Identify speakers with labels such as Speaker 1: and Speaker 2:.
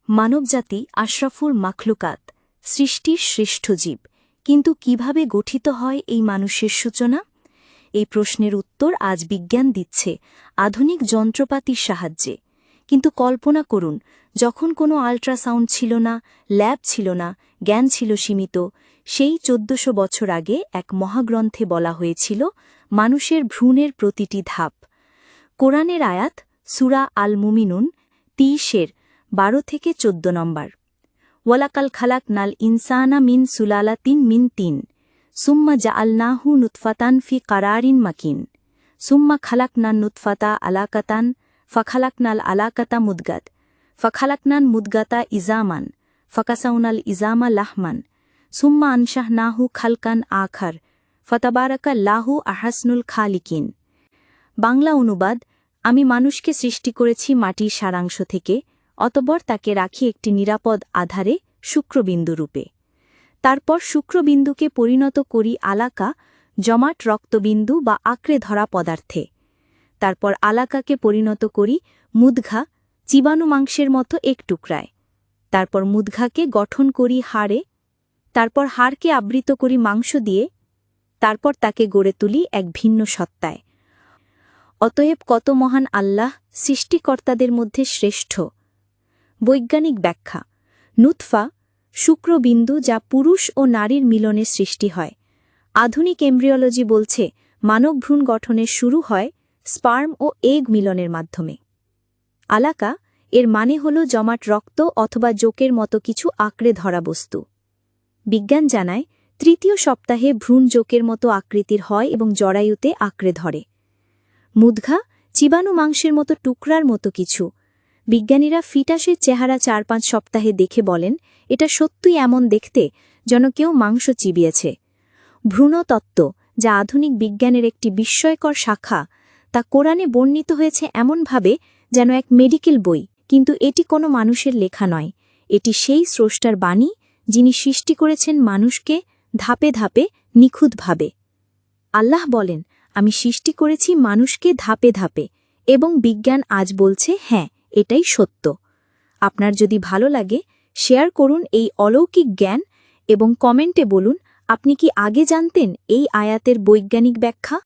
Speaker 1: মানবজাতি আশরাফুল মাখলুকাত, সৃষ্টির শ্রেষ্ঠ জীব, কিন্তু কিভাবে গঠিত হয় এই মানুষের সূচনা? এই প্রশ্নের উত্তর আজ বিজ্ঞান দিচ্ছে আধুনিক যন্ত্রপাতির সাহায্যে। কিন্তু কল্পনা করুন, যখন কোনো আল্ট্রাসাউন্ড ছিল না, ল্যাব ছিল না, জ্ঞান ছিল সীমিত, সেই ১৪০০ বছর আগে এক মহাগ্রন্থে বলা হয়েছিল মানুষের ভ্রূণের প্রতিটি ধাপ। কোরআনের আয়াত সূরা আল মুমিনুন ৩০-১২-১৪ নম্বর। ওয়ালাকাল খালাকনাল ইনসানা মিন সুলালাতিন মিন তিন সুম্মা জাআলনাহু নুতফাতান ফি কারারিন মাকিন সুম্মা খালাকনান নুতফাতা আলাকাতান ফাখালাকনাল আলাকাতা মুদগাত ফাখালাকনান মুদগাতা ইজামান ফাকাসাউনাল ইজামা লাহমান সুম্মা আনশাহনাহু খালকান আখার ফতাবারাকাল্লাহু আহসানুল খালিকিন। বাংলা অনুবাদ: আমি মানুষকে সৃষ্টি করেছি মাটির সারাংশ থেকে, অতঃপর তাকে রাখি একটি নিরাপদ আধারে শুক্রবিন্দুরূপে। তারপর শুক্রবিন্দুকে পরিণত করি আলাকা, জমাট রক্তবিন্দু বা আঁকড়ে ধরা পদার্থে। তারপর আলাকাকে পরিণত করি মুদঘা, চিবাণু মাংসের মতো এক টুকরায়। তারপর মুদঘাকে গঠন করি হাড়ে। তারপর হাড়কে আবৃত করি মাংস দিয়ে। তারপর তাকে গড়ে তুলি এক ভিন্ন সত্তায়। অতএব কত মহান আল্লাহ সৃষ্টিকর্তাদের মধ্যে শ্রেষ্ঠ। বৈজ্ঞানিক ব্যাখ্যা: নুতফা, শুক্রবিন্দু যা পুরুষ ও নারীর মিলনে সৃষ্টি হয়। আধুনিক এমব্রিওলজি বলছে মানব ভ্রূণ গঠনের শুরু হয় স্পার্ম ও এগ মিলনের মাধ্যমে। আলাকা এর মানে হল জমাট রক্ত অথবা জোকের মতো কিছু আঁকড়ে ধরা বস্তু। বিজ্ঞান জানায় তৃতীয় সপ্তাহে ভ্রূণ জোকের মতো আকৃতির হয় এবং জরায়ুতে আঁকড়ে ধরে। মুদঘা চিবাণু মাংসের মতো টুকরার মতো কিছু। বিজ্ঞানীরা ফিটাসের চেহারা ৪-৫ সপ্তাহে দেখে বলেন এটা সত্যই এমন দেখতে যেন কেউ মাংস চিবিয়েছে। ভ্রূণতত্ত্ব, যা আধুনিক বিজ্ঞানের একটি বিস্ময়কর শাখা, তা কোরআনে বর্ণিত হয়েছে এমনভাবে যেন এক মেডিকেল বই, কিন্তু এটি কোনো মানুষের লেখা নয়। এটি সেই স্রষ্টার বাণী যিনি সৃষ্টি করেছেন মানুষকে ধাপে ধাপে নিখুঁতভাবে। আল্লাহ বলেন, আমি সৃষ্টি করেছি মানুষকে ধাপে ধাপে, এবং বিজ্ঞান আজ বলছে হ্যাঁ, এটাই সত্য। আপনার যদি ভালো লাগে, শেয়ার করুন এই অলৌকিক জ্ঞান এবং কমেন্টে বলুন আপনি কি আগে জানতেন এই আয়াতের বৈজ্ঞানিক ব্যাখ্যা।